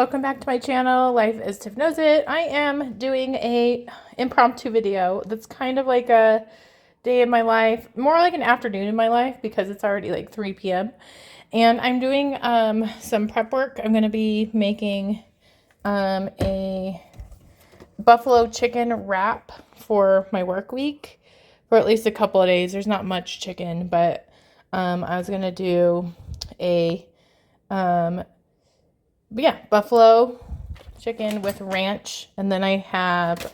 welcome back to my channel. Life as Tiff Knows It. I am doing a impromptu video that's kind of like a day in my life, more like an afternoon in my life because it's already like 3 p.m. And I'm doing some prep work. I'm going to be making a buffalo chicken wrap for my work week for at least a couple of days. There's not much chicken, but I was going to do a buffalo chicken with ranch, and then I have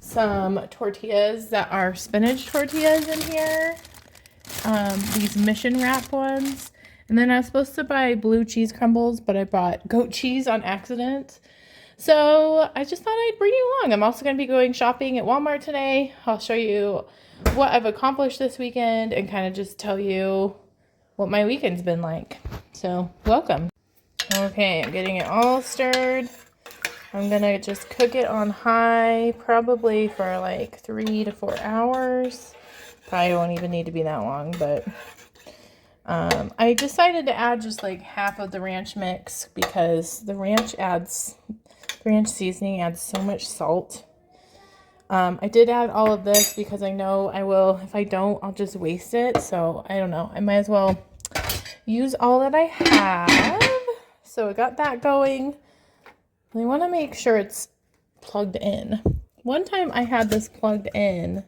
some tortillas that are spinach tortillas in here, these mission wrap ones, and then I was supposed to buy blue cheese crumbles, but I bought goat cheese on accident, so I just thought I'd bring you along. I'm also going to be going shopping at Walmart today. I'll show you what I've accomplished this weekend and kind of just tell you what my weekend's been like. So welcome. Okay, I'm getting it all stirred. I'm gonna just cook it on high, probably for like 3 to 4 hours. Probably won't even need to be that long, but I decided to add just like half of the ranch mix because the ranch seasoning adds so much salt. I did add all of this because I know I will, if I don't, I'll just waste it. So I don't know, I might as well use all that I have. So I got that going. I want to make sure it's plugged in. One time I had this plugged in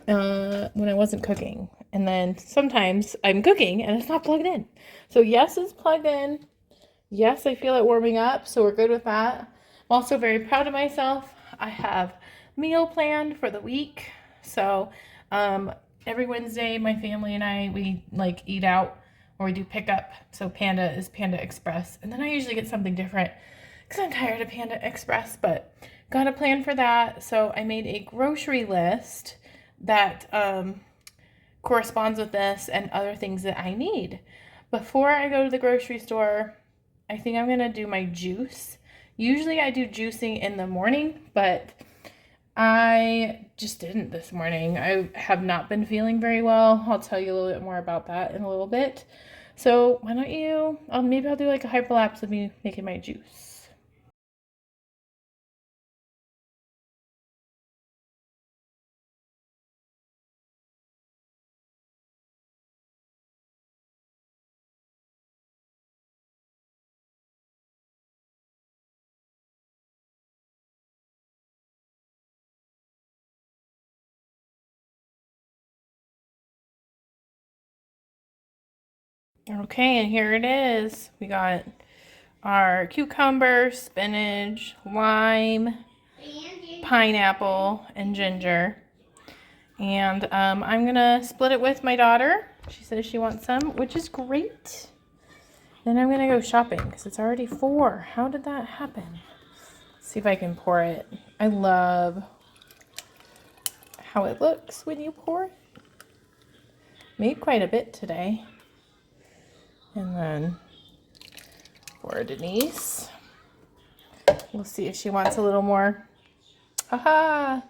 when I wasn't cooking. And then sometimes I'm cooking and it's not plugged in. So yes, it's plugged in. Yes, I feel it warming up. So we're good with that. I'm also very proud of myself. I have meal planned for the week. So every Wednesday, my family and I, we like eat out. Or we do pickup. So Panda is Panda Express. And then I usually get something different because I'm tired of Panda Express, but got a plan for that. So I made a grocery list that corresponds with this and other things that I need. Before I go to the grocery store, I think I'm going to do my juice. Usually I do juicing in the morning, but I just didn't this morning. I have not been feeling very well. I'll tell you a little bit more about that in a little bit. So why don't you, maybe I'll do like a hyperlapse of me making my juice. Okay, and here it is. We got our cucumber, spinach, lime, pineapple, and ginger. And I'm going to split it with my daughter. She says she wants some, which is great. Then I'm going to go shopping because it's already 4. How did that happen? Let's see if I can pour it. I love how it looks when you pour it. Made quite a bit today. And then for Denise, we'll see if she wants a little more. Haha!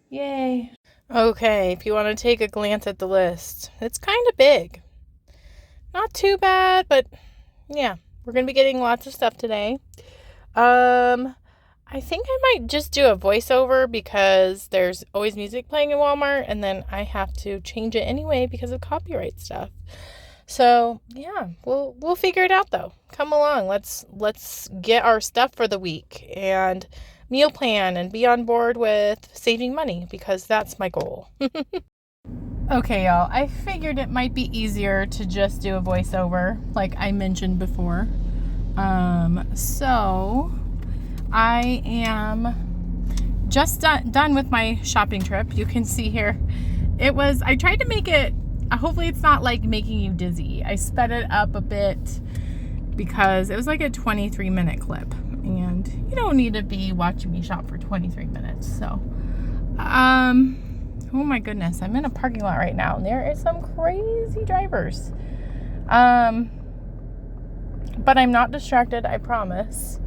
Yay! Okay, if you want to take a glance at the list, it's kind of big. Not too bad, but yeah, we're going to be getting lots of stuff today. I think I might just do a voiceover because there's always music playing in Walmart, and then I have to change it anyway because of copyright stuff. So yeah, we'll figure it out though. Come along, let's get our stuff for the week and meal plan and be on board with saving money because that's my goal. Okay, y'all, I figured it might be easier to just do a voiceover like I mentioned before. So I am just done with my shopping trip. You can see here, I tried to make it, hopefully it's not like making you dizzy. I sped it up a bit because it was like a 23-minute clip. And you don't need to be watching me shop for 23 minutes. So, oh my goodness. I'm in a parking lot right now. And there is some crazy drivers. But I'm not distracted, I promise.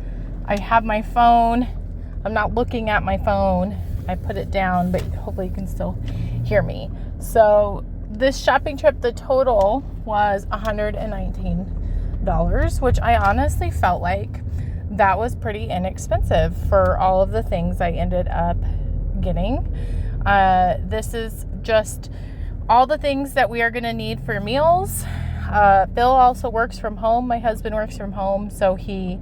I have my phone. I'm not looking at my phone. I put it down, but hopefully you can still hear me. So, this shopping trip, the total was $119. which I honestly felt like that was pretty inexpensive for all of the things I ended up getting. This is just all the things that we are going to need for meals. Bill also works from home. My husband works from home, so he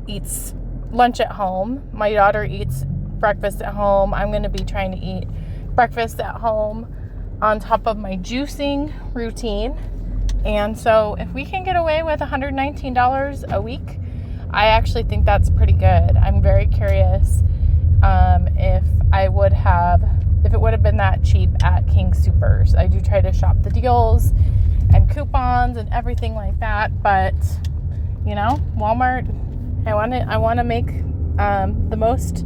eats lunch at home. My daughter eats breakfast at home. I'm going to be trying to eat breakfast at home on top of my juicing routine. And so if we can get away with $119 a week, I actually think that's pretty good. I'm very curious if it would have been that cheap at King Soopers. I do try to shop the deals and coupons and everything like that, but Walmart, I want to make the most,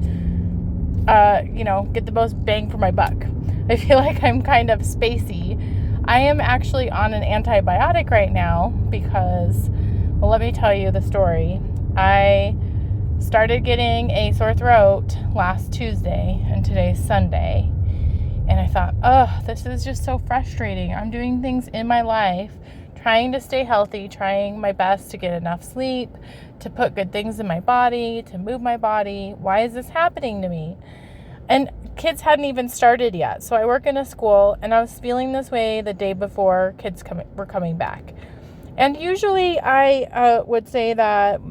get the most bang for my buck. I feel like I'm kind of spacey. I am actually on an antibiotic right now because, well, let me tell you the story. I started getting a sore throat last Tuesday and today's Sunday. And I thought, this is just so frustrating. I'm doing things in my life, trying to stay healthy, trying my best to get enough sleep, to put good things in my body, to move my body. Why is this happening to me? And kids hadn't even started yet. So I work in a school, and I was feeling this way the day before kids were coming back. And usually I would say that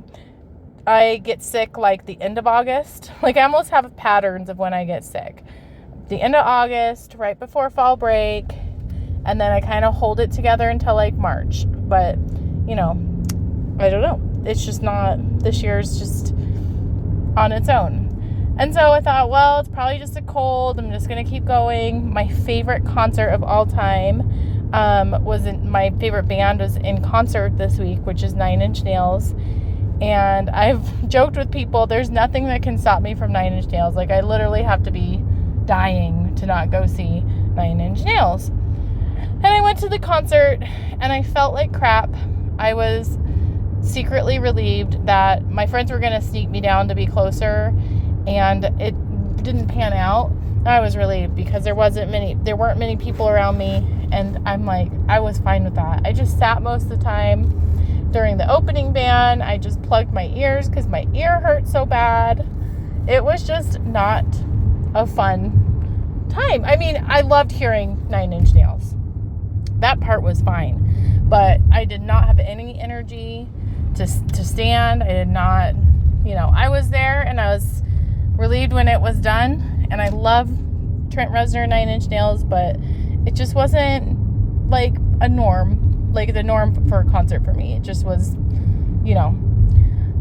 I get sick like the end of August. Like I almost have patterns of when I get sick. The end of August, right before fall break, and then I kind of hold it together until like March. But, I don't know. It's just not, this year's just on its own. And so I thought, well, it's probably just a cold. I'm just going to keep going. My favorite concert of all time my favorite band was in concert this week, which is 9 Inch Nails. And I've joked with people, there's nothing that can stop me from 9 Inch Nails. Like I literally have to be dying to not go see 9 Inch Nails. And I went to the concert and I felt like crap. I was secretly relieved that my friends were going to sneak me down to be closer, and it didn't pan out. I was relieved because there weren't many people around me, and I was fine with that. I just sat most of the time during the opening band. I just plugged my ears because my ear hurt so bad. It was just not a fun time. I mean, I loved hearing 9 Inch Nails. That part was fine, but I did not have any energy to stand. I did not, I was there and I was relieved when it was done. And I love Trent Reznor 9 Inch Nails, but it just wasn't like a norm, like the norm for a concert for me. It just was,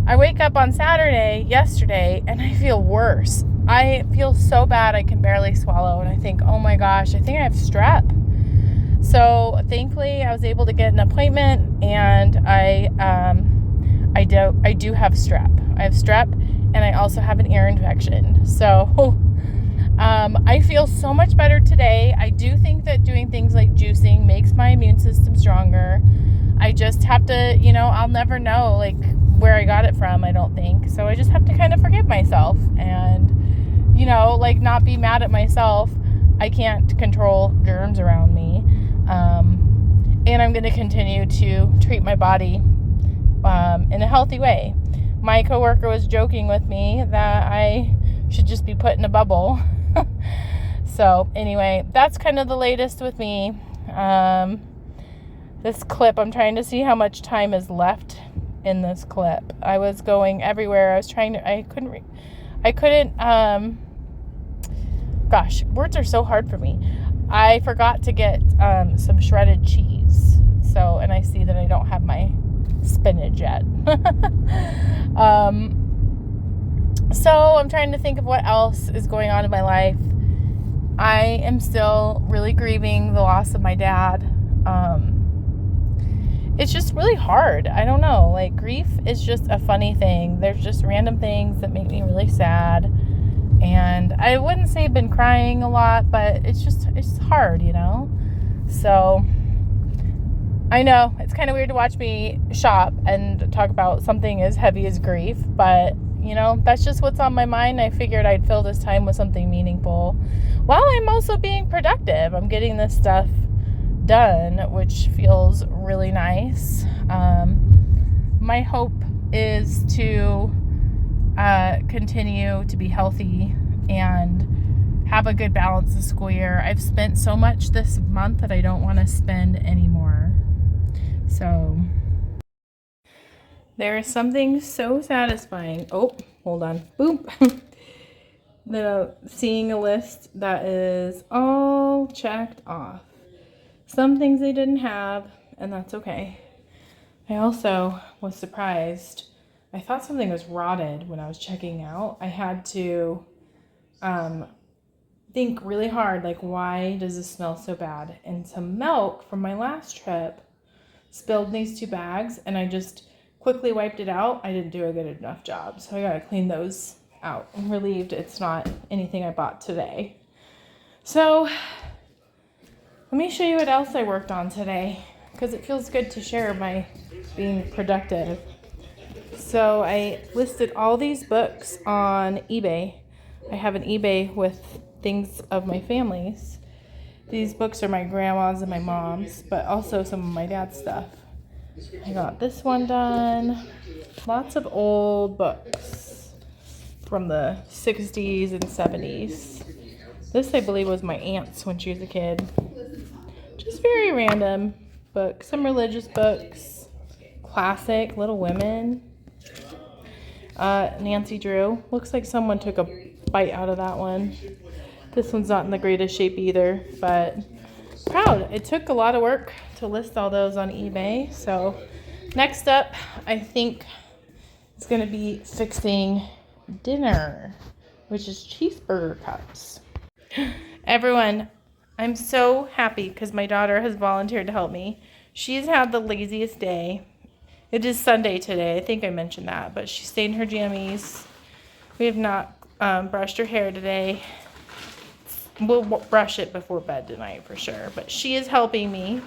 I wake up on yesterday, and I feel worse. I feel so bad I can barely swallow, and I think, oh my gosh, I think I have strep. So thankfully I was able to get an appointment, and I do have strep. I have strep, and I also have an ear infection. So I feel so much better today. I do think that doing things like juicing makes my immune system stronger. I just have to, I'll never know like where I got it from, I don't think. So I just have to kind of forgive myself and, not be mad at myself. I can't control germs around me. And I'm going to continue to treat my body in a healthy way. My coworker was joking with me that I should just be put in a bubble. So anyway, that's kind of the latest with me. This clip, I'm trying to see how much time is left in this clip. I was going everywhere. I couldn't, gosh, words are so hard for me. I forgot to get some shredded cheese. So, and I see that I don't have my spinach yet. So I'm trying to think of what else is going on in my life. I am still really grieving the loss of my dad. It's just really hard. I don't know. Like, grief is just a funny thing. There's just random things that make me really sad. And I wouldn't say I've been crying a lot, but it's hard, So I know it's kind of weird to watch me shop and talk about something as heavy as grief, but that's just what's on my mind. I figured I'd fill this time with something meaningful while I'm also being productive. I'm getting this stuff done, which feels really nice. my hope is to continue to be healthy and have a good balance this school year. I've spent so much this month that I don't want to spend anymore. So there is something so satisfying. Oh, hold on. Boom. Seeing a list that is all checked off. Some things they didn't have, and that's okay. I also was surprised. I thought something was rotted when I was checking out. I had to think really hard, like, why does this smell so bad? And some milk from my last trip spilled in these 2 bags, and I just quickly wiped it out. I didn't do a good enough job, so I gotta clean those out. I'm relieved it's not anything I bought today. So let me show you what else I worked on today, because it feels good to share my being productive. So I listed all these books on eBay. I have an eBay with things of my family's. These books are my grandma's and my mom's, but also some of my dad's stuff. I got this one done. Lots of old books from the 60s and 70s. This, I believe, was my aunt's when she was a kid. Just very random books. Some religious books. Classic Little Women. Nancy Drew. Looks like someone took a bite out of that one. This one's not in the greatest shape either, but proud. It took a lot of work to list all those on eBay. So next up, I think it's going to be fixing dinner, which is cheeseburger cups. Everyone, I'm so happy because my daughter has volunteered to help me. She's had the laziest day. It is Sunday today. I think I mentioned that, but she stayed in her jammies. We have not brushed her hair today. We'll brush it before bed tonight for sure, but she is helping me.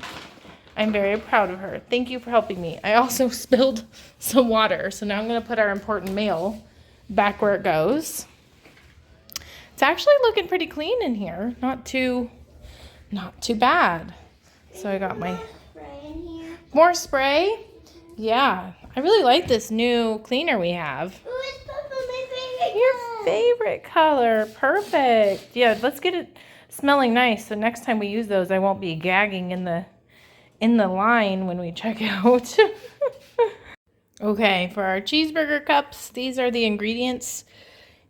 I'm very proud of her. Thank you for helping me. I also spilled some water, so now I'm going to put our important mail back where it goes. It's actually looking pretty clean in here. Not too bad. So I got my more spray. Yeah, I really like this new cleaner we have. Your favorite color. Perfect. Yeah, let's get it smelling nice. So next time we use those, I won't be gagging in the line when we check out. Okay, for our cheeseburger cups, these are the ingredients.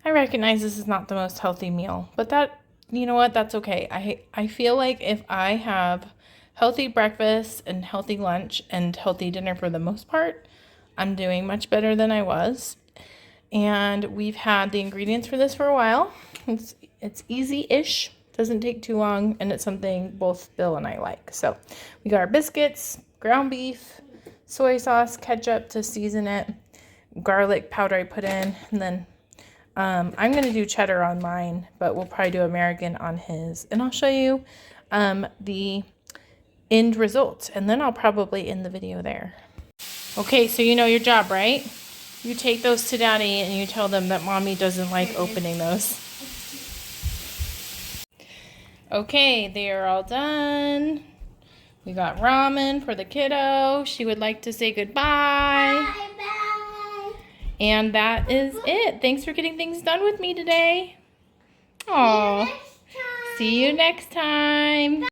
I recognize this is not the most healthy meal, but that, you know what, that's okay. I feel like if I have healthy breakfast and healthy lunch and healthy dinner for the most part, I'm doing much better than I was. And we've had the ingredients for this for a while. It's easy-ish, doesn't take too long, and it's something both Bill and I like. So we got our biscuits, ground beef, soy sauce, ketchup to season it, garlic powder I put in, and then I'm going to do cheddar on mine, but we'll probably do American on his. And I'll show you the end result, and then I'll probably end the video there. Okay, so you know your job, right? You take those to Daddy and you tell them that Mommy doesn't like opening those. Okay, they are all done. We got ramen for the kiddo. She would like to say goodbye. Bye. And that is it. Thanks for getting things done with me today. Aw. See you next time.